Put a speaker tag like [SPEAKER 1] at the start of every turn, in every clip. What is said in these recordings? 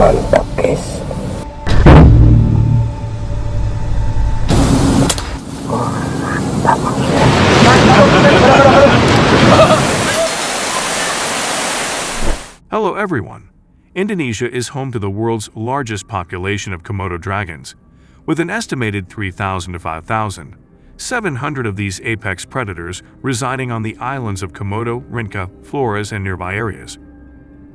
[SPEAKER 1] Mantap guys.
[SPEAKER 2] Hello everyone! Indonesia is home to the world's largest population of Komodo dragons, with an estimated 3,000 to 5,700 of these apex predators residing on the islands of Komodo, Rinca, Flores, and nearby areas.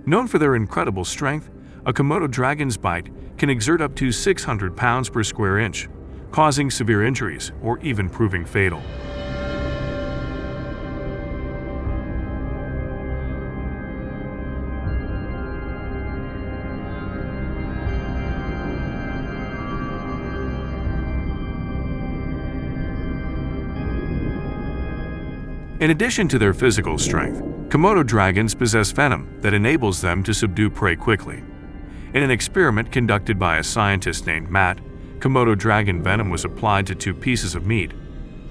[SPEAKER 2] Known for their incredible strength, a Komodo dragon's bite can exert up to 600 pounds per square inch, causing severe injuries or even proving fatal. In addition to their physical strength, Komodo dragons possess venom that enables them to subdue prey quickly. In an experiment conducted by a scientist named Matt, Komodo dragon venom was applied to 2 pieces of meat.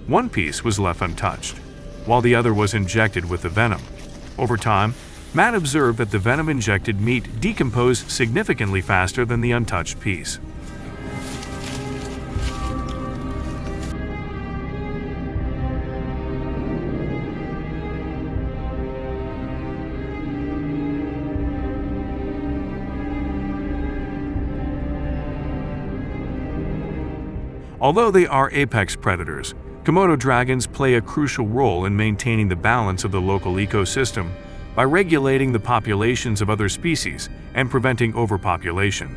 [SPEAKER 2] One piece was left untouched, while the other was injected with the venom. Over time, Matt observed that the venom-injected meat decomposed significantly faster than the untouched piece. Although they are apex predators, Komodo dragons play a crucial role in maintaining the balance of the local ecosystem by regulating the populations of other species and preventing overpopulation.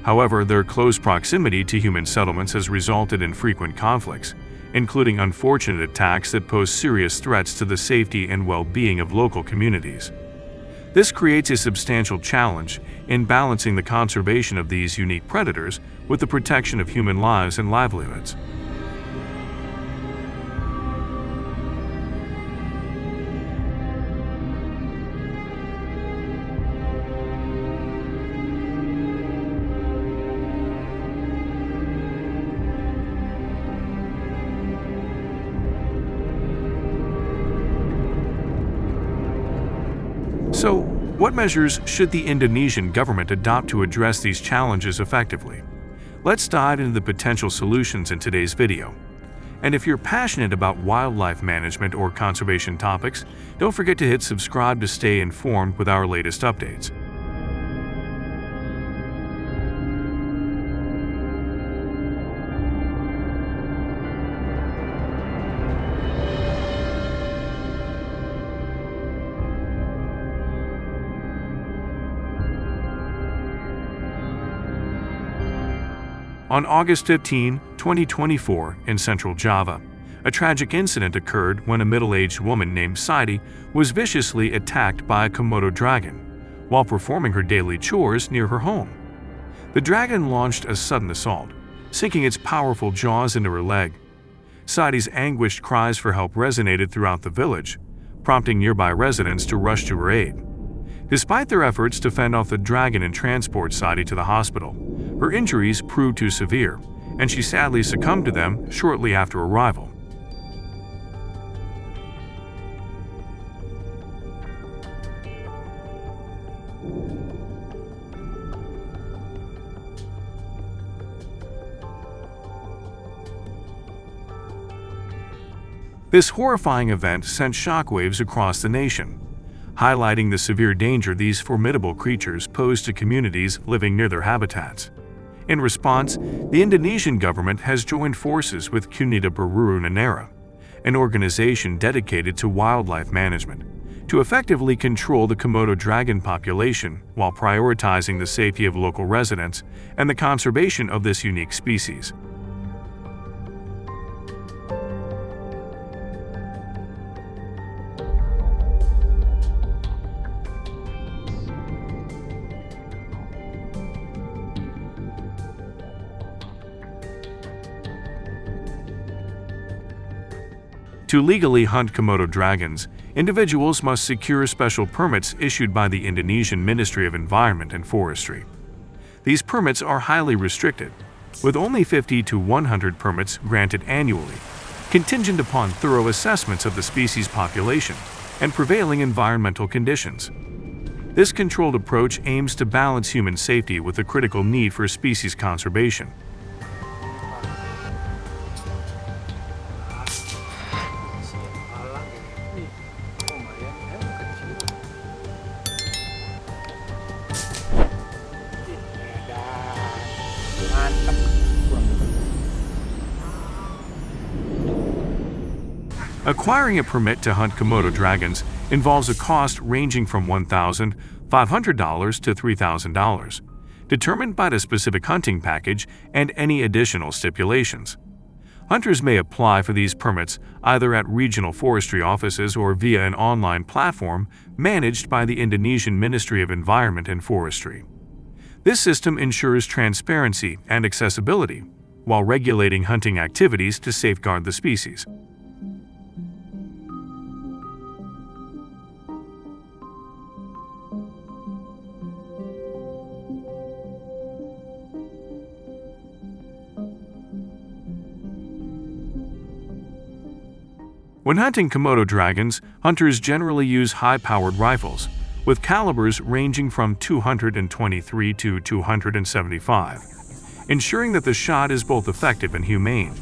[SPEAKER 2] However, their close proximity to human settlements has resulted in frequent conflicts, including unfortunate attacks that pose serious threats to the safety and well-being of local communities. This creates a substantial challenge in balancing the conservation of these unique predators with the protection of human lives and livelihoods. So, what measures should the Indonesian government adopt to address these challenges effectively? Let's dive into the potential solutions in today's video. And if you're passionate about wildlife management or conservation topics, don't forget to hit subscribe to stay informed with our latest updates. On August 15, 2024, in central Java, a tragic incident occurred when a middle-aged woman named Saidi was viciously attacked by a Komodo dragon while performing her daily chores near her home. The dragon launched a sudden assault, sinking its powerful jaws into her leg. Saidi's anguished cries for help resonated throughout the village, prompting nearby residents to rush to her aid. Despite their efforts to fend off the dragon and transport Saidi to the hospital, her injuries proved too severe, and she sadly succumbed to them shortly after arrival. This horrifying event sent shockwaves across the nation, highlighting the severe danger these formidable creatures pose to communities living near their habitats. In response, the Indonesian government has joined forces with Cunita Berburu Nanera, an organization dedicated to wildlife management, to effectively control the Komodo dragon population while prioritizing the safety of local residents and the conservation of this unique species. To legally hunt Komodo dragons, individuals must secure special permits issued by the Indonesian Ministry of Environment and Forestry. These permits are highly restricted, with only 50 to 100 permits granted annually, contingent upon thorough assessments of the species population and prevailing environmental conditions. This controlled approach aims to balance human safety with the critical need for species conservation. Acquiring a permit to hunt Komodo dragons involves a cost ranging from $1,500 to $3,000, determined by the specific hunting package and any additional stipulations. Hunters may apply for these permits either at regional forestry offices or via an online platform managed by the Indonesian Ministry of Environment and Forestry. This system ensures transparency and accessibility while regulating hunting activities to safeguard the species. When hunting Komodo dragons, hunters generally use high-powered rifles, with calibers ranging from 223 to 275, ensuring that the shot is both effective and humane.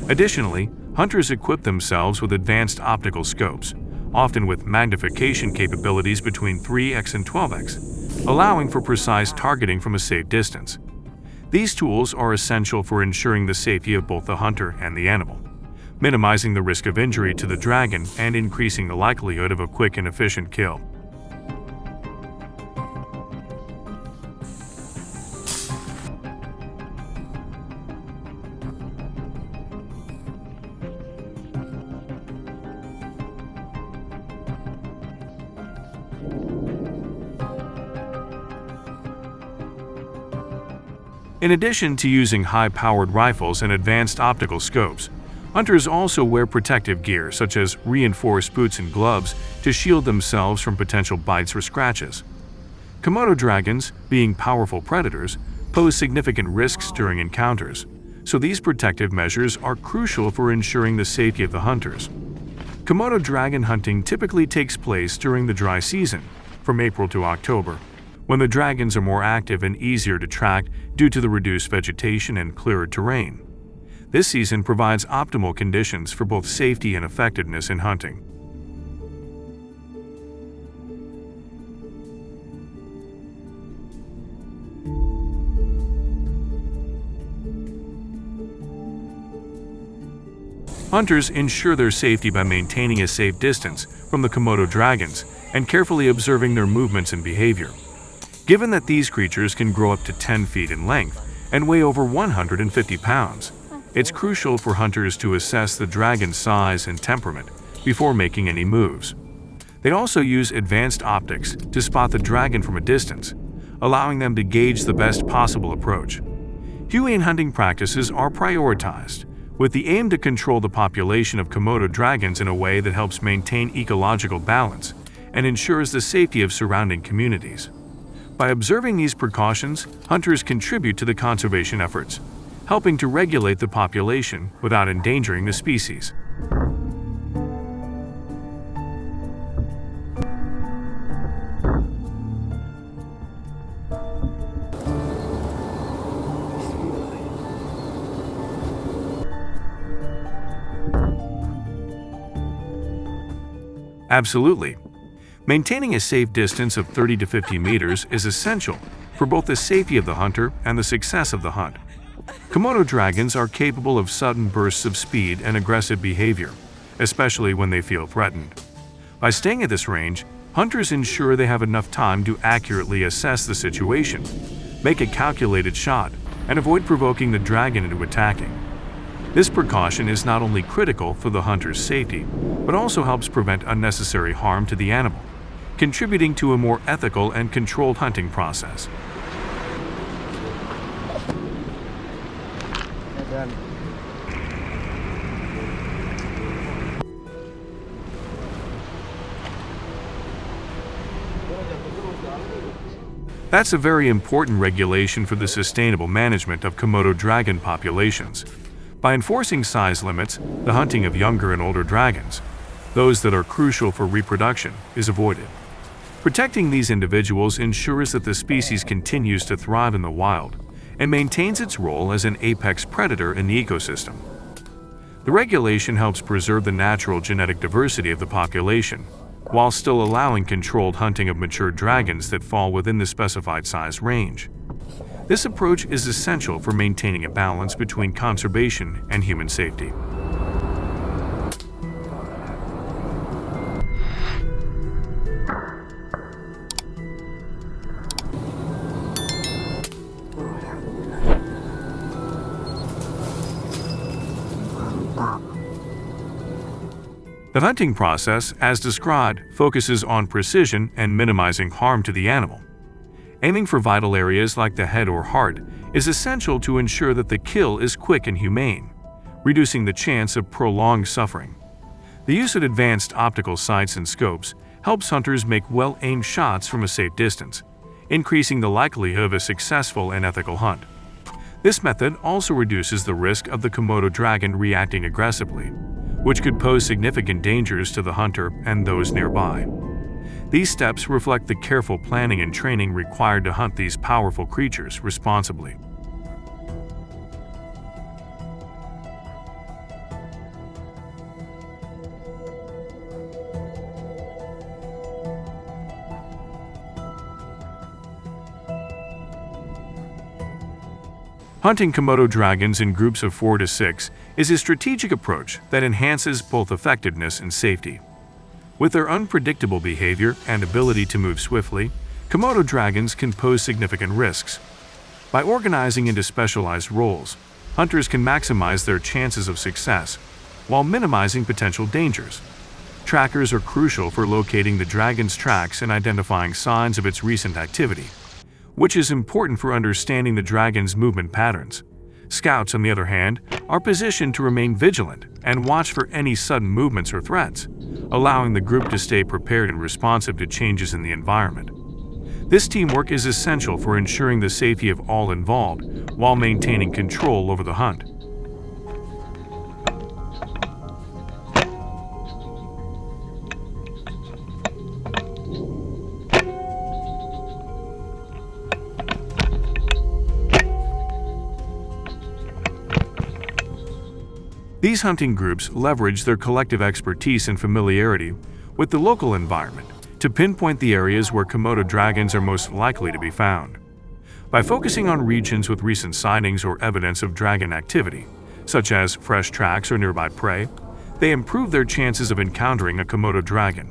[SPEAKER 2] Additionally, hunters equip themselves with advanced optical scopes, often with magnification capabilities between 3x and 12x, allowing for precise targeting from a safe distance. These tools are essential for ensuring the safety of both the hunter and the animal, minimizing the risk of injury to the dragon and increasing the likelihood of a quick and efficient kill. In addition to using high-powered rifles and advanced optical scopes, hunters also wear protective gear such as reinforced boots and gloves to shield themselves from potential bites or scratches. Komodo dragons, being powerful predators, pose significant risks during encounters, so these protective measures are crucial for ensuring the safety of the hunters. Komodo dragon hunting typically takes place during the dry season, from April to October, when the dragons are more active and easier to track due to the reduced vegetation and clearer terrain. This season provides optimal conditions for both safety and effectiveness in hunting. Hunters ensure their safety by maintaining a safe distance from the Komodo dragons and carefully observing their movements and behavior. Given that these creatures can grow up to 10 feet in length and weigh over 150 pounds, it's crucial for hunters to assess the dragon's size and temperament before making any moves. They also use advanced optics to spot the dragon from a distance, allowing them to gauge the best possible approach. Humane hunting practices are prioritized, with the aim to control the population of Komodo dragons in a way that helps maintain ecological balance and ensures the safety of surrounding communities. By observing these precautions, hunters contribute to the conservation efforts, helping to regulate the population without endangering the species. Absolutely. Maintaining a safe distance of 30 to 50 meters is essential for both the safety of the hunter and the success of the hunt. Komodo dragons are capable of sudden bursts of speed and aggressive behavior, especially when they feel threatened. By staying at this range, hunters ensure they have enough time to accurately assess the situation, make a calculated shot, and avoid provoking the dragon into attacking. This precaution is not only critical for the hunter's safety, but also helps prevent unnecessary harm to the animal, contributing to a more ethical and controlled hunting process. That's a very important regulation for the sustainable management of Komodo dragon populations. By enforcing size limits, the hunting of younger and older dragons, those that are crucial for reproduction, is avoided. Protecting these individuals ensures that the species continues to thrive in the wild and maintains its role as an apex predator in the ecosystem. The regulation helps preserve the natural genetic diversity of the population, while still allowing controlled hunting of mature dragons that fall within the specified size range. This approach is essential for maintaining a balance between conservation and human safety. The hunting process, as described, focuses on precision and minimizing harm to the animal. Aiming for vital areas like the head or heart is essential to ensure that the kill is quick and humane, reducing the chance of prolonged suffering. The use of advanced optical sights and scopes helps hunters make well-aimed shots from a safe distance, increasing the likelihood of a successful and ethical hunt. This method also reduces the risk of the Komodo dragon reacting aggressively, which could pose significant dangers to the hunter and those nearby. These steps reflect the careful planning and training required to hunt these powerful creatures responsibly. Hunting Komodo dragons in groups of 4 to 6 is a strategic approach that enhances both effectiveness and safety. With their unpredictable behavior and ability to move swiftly, Komodo dragons can pose significant risks. By organizing into specialized roles, hunters can maximize their chances of success while minimizing potential dangers. Trackers are crucial for locating the dragon's tracks and identifying signs of its recent activity, which is important for understanding the dragon's movement patterns. Scouts, on the other hand, are positioned to remain vigilant and watch for any sudden movements or threats, allowing the group to stay prepared and responsive to changes in the environment. This teamwork is essential for ensuring the safety of all involved while maintaining control over the hunt. These hunting groups leverage their collective expertise and familiarity with the local environment to pinpoint the areas where Komodo dragons are most likely to be found. By focusing on regions with recent sightings or evidence of dragon activity, such as fresh tracks or nearby prey, they improve their chances of encountering a Komodo dragon.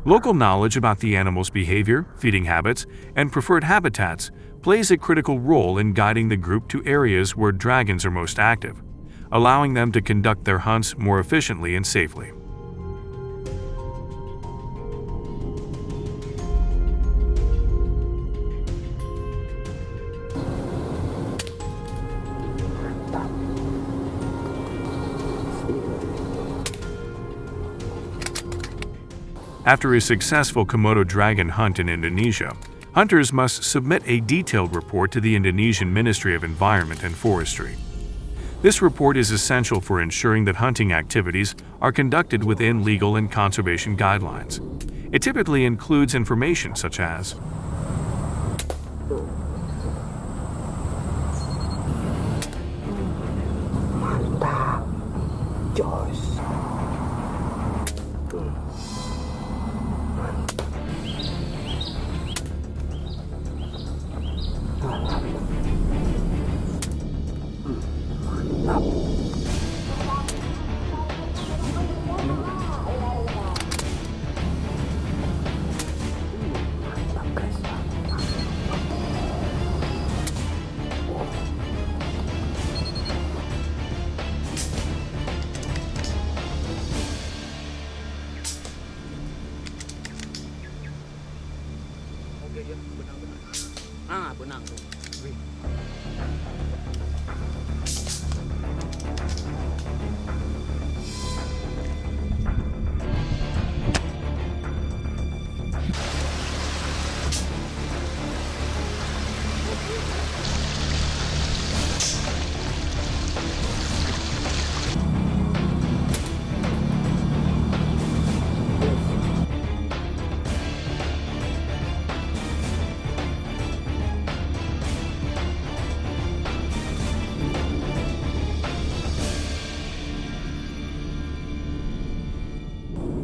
[SPEAKER 2] Local knowledge about the animal's behavior, feeding habits, and preferred habitats plays a critical role in guiding the group to areas where dragons are most active, allowing them to conduct their hunts more efficiently and safely. After a successful Komodo dragon hunt in Indonesia, hunters must submit a detailed report to the Indonesian Ministry of Environment and Forestry. This report is essential for ensuring that hunting activities are conducted within legal and conservation guidelines. It typically includes information such as
[SPEAKER 1] Benang.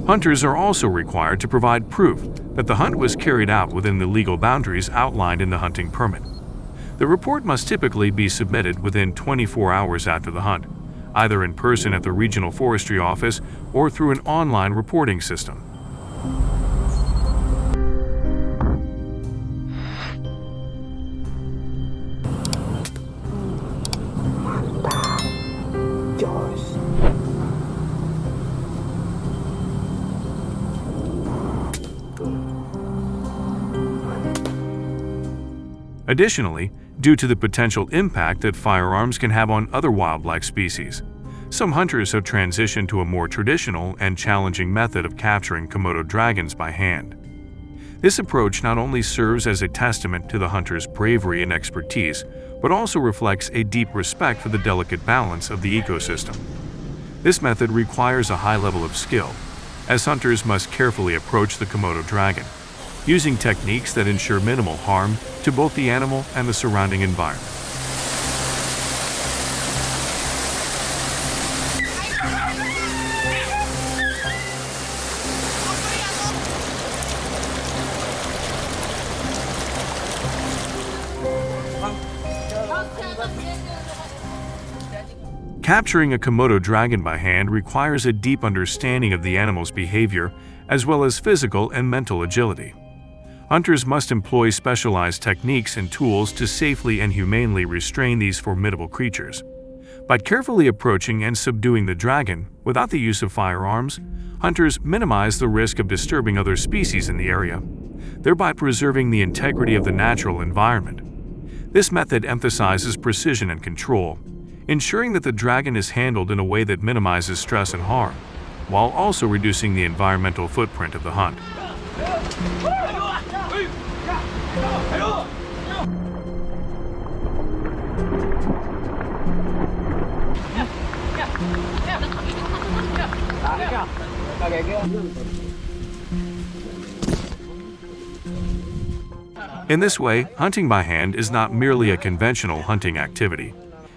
[SPEAKER 2] Hunters are also required to provide proof that the hunt was carried out within the legal boundaries outlined in the hunting permit. The report must typically be submitted within 24 hours after the hunt, either in person at the regional forestry office or through an online reporting system. Additionally, due to the potential impact that firearms can have on other wildlife species, some hunters have transitioned to a more traditional and challenging method of capturing Komodo dragons by hand. This approach not only serves as a testament to the hunter's bravery and expertise, but also reflects a deep respect for the delicate balance of the ecosystem. This method requires a high level of skill, as hunters must carefully approach the Komodo dragon, using techniques that ensure minimal harm to both the animal and the surrounding environment. Capturing a Komodo dragon by hand requires a deep understanding of the animal's behavior, as well as physical and mental agility. Hunters must employ specialized techniques and tools to safely and humanely restrain these formidable creatures. By carefully approaching and subduing the dragon without the use of firearms, hunters minimize the risk of disturbing other species in the area, thereby preserving the integrity of the natural environment. This method emphasizes precision and control, ensuring that the dragon is handled in a way that minimizes stress and harm, while also reducing the environmental footprint of the hunt. In this way, hunting by hand is not merely a conventional hunting activity.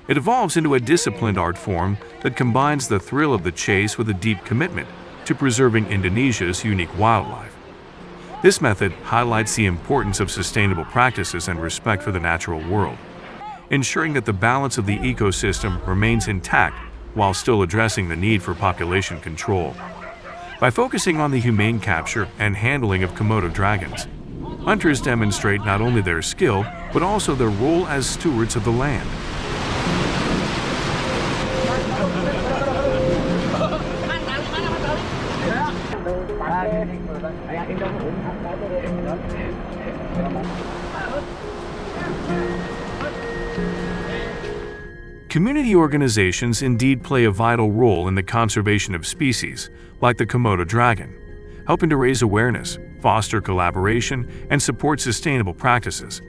[SPEAKER 2] It evolves into a disciplined art form that combines the thrill of the chase with a deep commitment to preserving Indonesia's unique wildlife. This method highlights the importance of sustainable practices and respect for the natural world, ensuring that the balance of the ecosystem remains intact while still addressing the need for population control. By focusing on the humane capture and handling of Komodo dragons, hunters demonstrate not only their skill, but also their role as stewards of the land. Community organizations indeed play a vital role in the conservation of species, like the Komodo dragon, helping to raise awareness, foster collaboration, and support sustainable practices.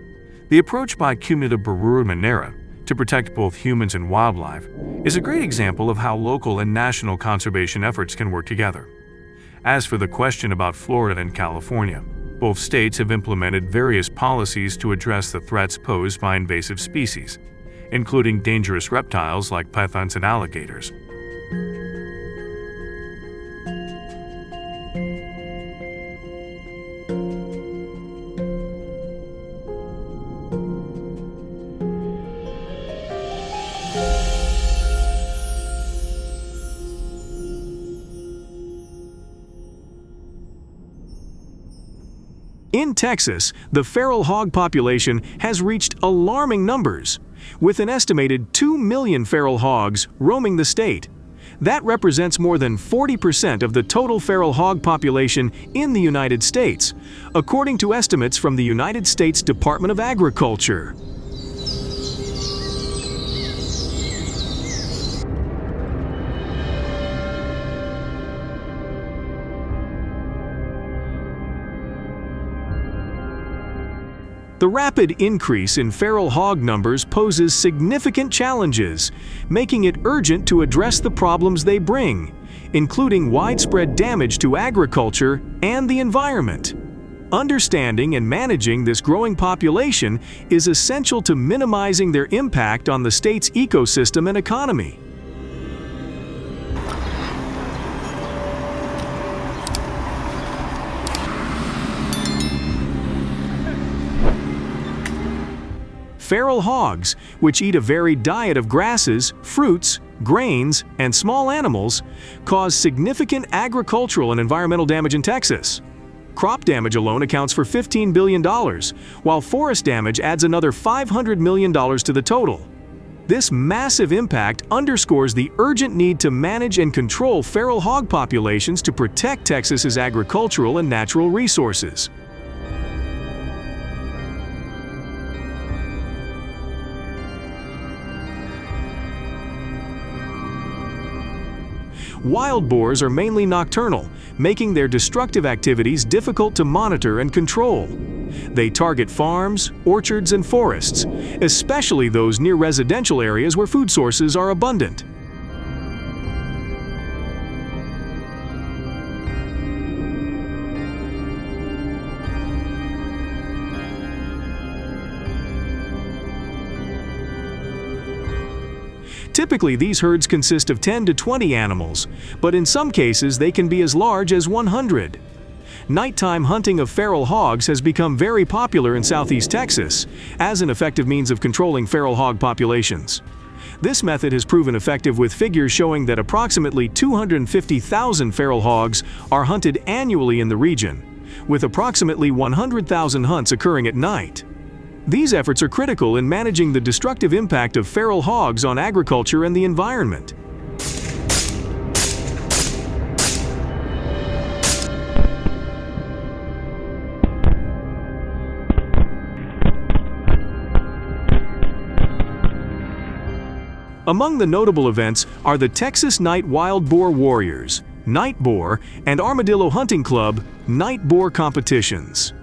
[SPEAKER 2] The approach by Komodo Baru Manera to protect both humans and wildlife is a great example of how local and national conservation efforts can work together. As for the question about Florida and California, both states have implemented various policies to address the threats posed by invasive species, including dangerous reptiles like pythons and alligators.
[SPEAKER 3] In Texas, the feral hog population has reached alarming numbers, with an estimated 2 million feral hogs roaming the state. That represents more than 40% of the total feral hog population in the United States, according to estimates from the United States Department of Agriculture. The rapid increase in feral hog numbers poses significant challenges, making it urgent to address the problems they bring, including widespread damage to agriculture and the environment. Understanding and managing this growing population is essential to minimizing their impact on the state's ecosystem and economy. Feral hogs, which eat a varied diet of grasses, fruits, grains, and small animals, cause significant agricultural and environmental damage in Texas. Crop damage alone accounts for $15 billion, while forest damage adds another $500 million to the total. This massive impact underscores the urgent need to manage and control feral hog populations to protect Texas's agricultural and natural resources. Wild boars are mainly nocturnal, making their destructive activities difficult to monitor and control. They target farms, orchards, and forests, especially those near residential areas where food sources are abundant. Typically, these herds consist of 10 to 20 animals, but in some cases they can be as large as 100. Nighttime hunting of feral hogs has become very popular in southeast Texas as an effective means of controlling feral hog populations. This method has proven effective with figures showing that approximately 250,000 feral hogs are hunted annually in the region, with approximately 100,000 hunts occurring at night. These efforts are critical in managing the destructive impact of feral hogs on agriculture and the environment. Among the notable events are the Texas Night Wild Boar Warriors, Night Boar, and Armadillo Hunting Club Night Boar competitions.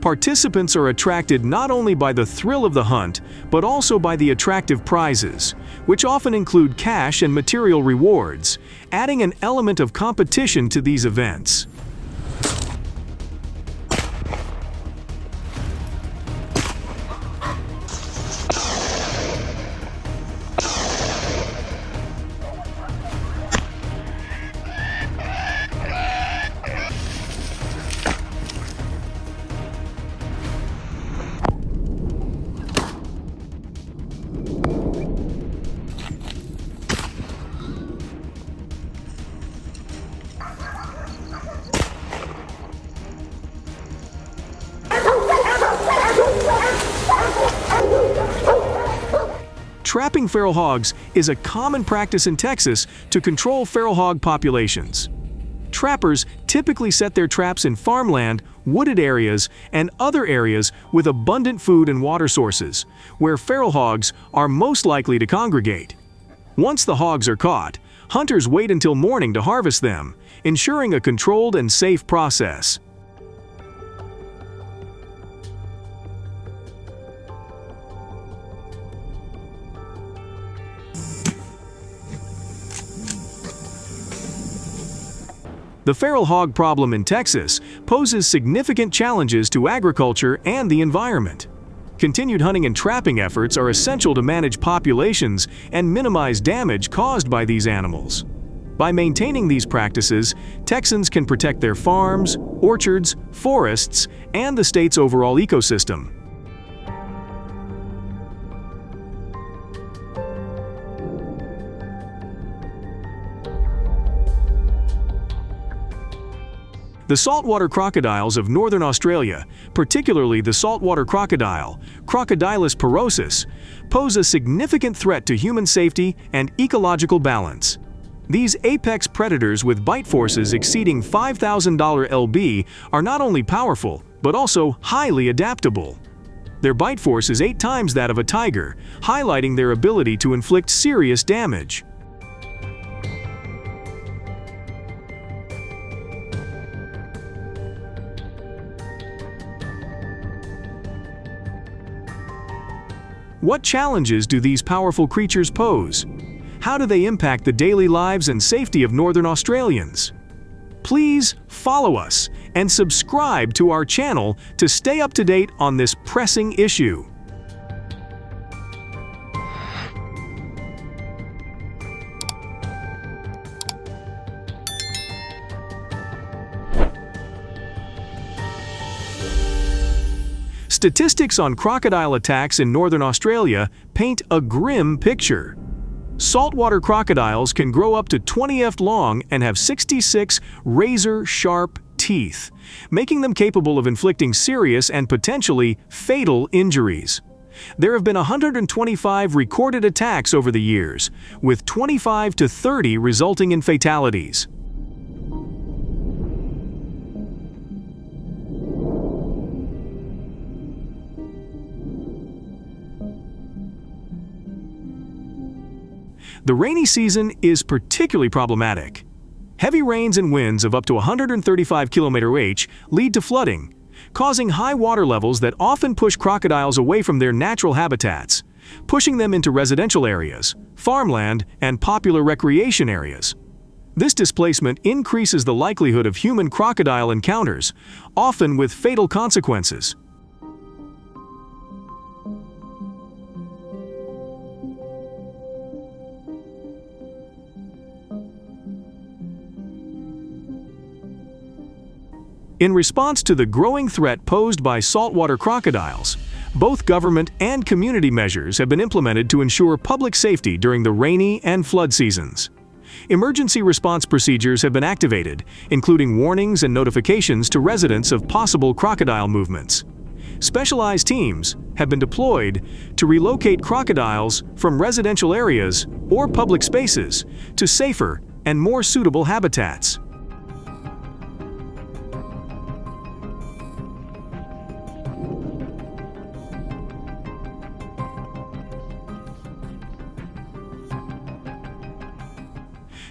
[SPEAKER 3] Participants are attracted not only by the thrill of the hunt, but also by the attractive prizes, which often include cash and material rewards, adding an element of competition to these events. Trapping feral hogs is a common practice in Texas to control feral hog populations. Trappers typically set their traps in farmland, wooded areas, and other areas with abundant food and water sources, where feral hogs are most likely to congregate. Once the hogs are caught, hunters wait until morning to harvest them, ensuring a controlled and safe process. The feral hog problem in Texas poses significant challenges to agriculture and the environment. Continued hunting and trapping efforts are essential to manage populations and minimize damage caused by these animals. By maintaining these practices, Texans can protect their farms, orchards, forests, and the state's overall ecosystem. The saltwater crocodiles of northern Australia, particularly the saltwater crocodile, Crocodilus porosus, pose a significant threat to human safety and ecological balance. These apex predators with bite forces exceeding $5,000 lb are not only powerful, but also highly adaptable. Their bite force is 8 times that of a tiger, highlighting their ability to inflict serious damage. What challenges do these powerful creatures pose? How do they impact the daily lives and safety of Northern Australians? Please follow us and subscribe to our channel to stay up to date on this pressing issue. Statistics on crocodile attacks in Northern Australia paint a grim picture. Saltwater crocodiles can grow up to 20 feet long and have 66 razor-sharp teeth, making them capable of inflicting serious and potentially fatal injuries. There have been 125 recorded attacks over the years, with 25 to 30 resulting in fatalities. The rainy season is particularly problematic. Heavy rains and winds of up to 135 km/h lead to flooding, causing high water levels that often push crocodiles away from their natural habitats, pushing them into residential areas, farmland, and popular recreation areas. This displacement increases the likelihood of human-crocodile encounters, often with fatal consequences. In response to the growing threat posed by saltwater crocodiles, both government and community measures have been implemented to ensure public safety during the rainy and flood seasons. Emergency response procedures have been activated, including warnings and notifications to residents of possible crocodile movements. Specialized teams have been deployed to relocate crocodiles from residential areas or public spaces to safer and more suitable habitats.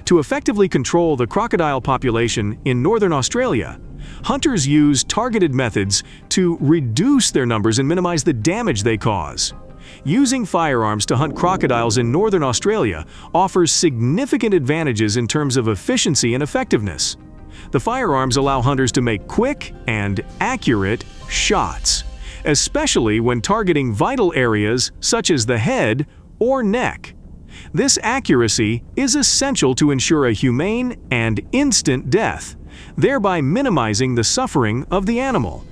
[SPEAKER 3] To effectively control the crocodile population in Northern Australia, hunters use targeted methods to reduce their numbers and minimize the damage they cause. Using firearms to hunt crocodiles in Northern Australia offers significant advantages in terms of efficiency and effectiveness. The firearms allow hunters to make quick and accurate shots, especially when targeting vital areas such as the head or neck. This accuracy is essential to ensure a humane and instant death, thereby minimizing the suffering of the animal.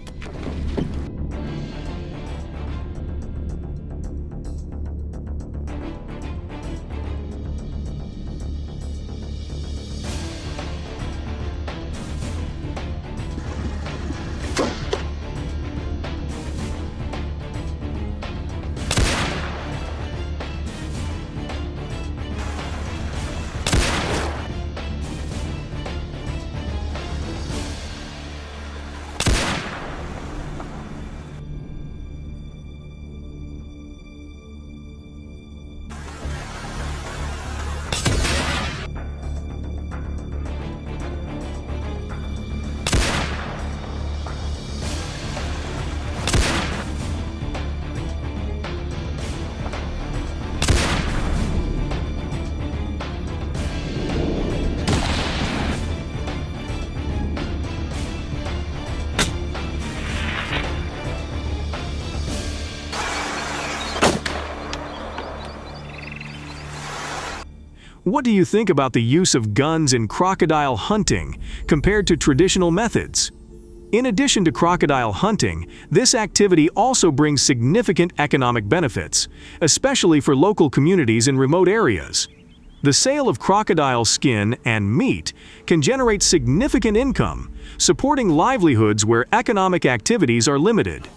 [SPEAKER 3] What do you think about the use of guns in crocodile hunting compared to traditional methods? In addition to crocodile hunting, this activity also brings significant economic benefits, especially for local communities in remote areas. The sale of crocodile skin and meat can generate significant income, supporting livelihoods where economic activities are limited.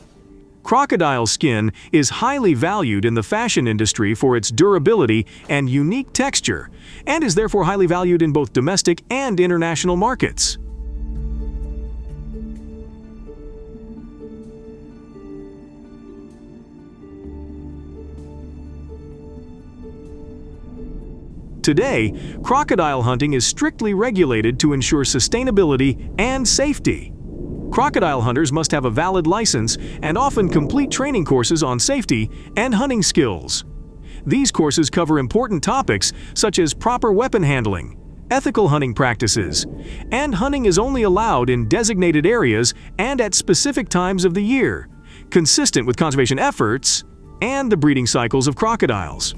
[SPEAKER 3] Crocodile skin is highly valued in the fashion industry for its durability and unique texture, and is therefore highly valued in both domestic and international markets. Today, crocodile hunting is strictly regulated to ensure sustainability and safety. Crocodile hunters must have a valid license and often complete training courses on safety and hunting skills. These courses cover important topics such as proper weapon handling, ethical hunting practices, and hunting is only allowed in designated areas and at specific times of the year, consistent with conservation efforts and the breeding cycles of crocodiles.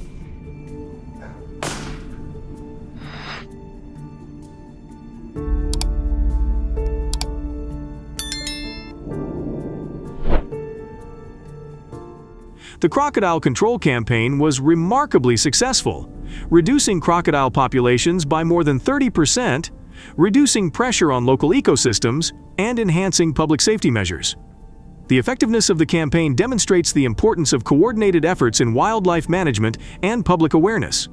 [SPEAKER 3] The crocodile control campaign was remarkably successful, reducing crocodile populations by more than 30%, reducing pressure on local ecosystems, and enhancing public safety measures. The effectiveness of the campaign demonstrates the importance of coordinated efforts in wildlife management and public awareness.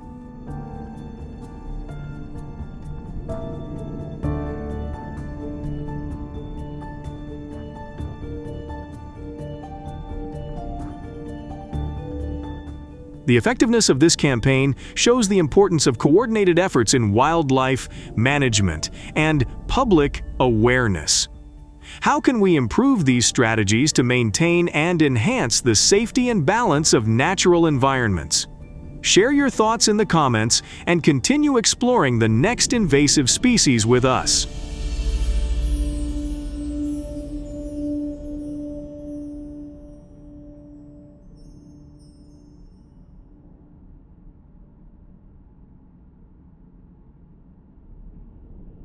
[SPEAKER 3] The effectiveness of this campaign shows the importance of coordinated efforts in wildlife management and public awareness. How can we improve these strategies to maintain and enhance the safety and balance of natural environments? Share your thoughts in the comments and continue exploring the next invasive species with us.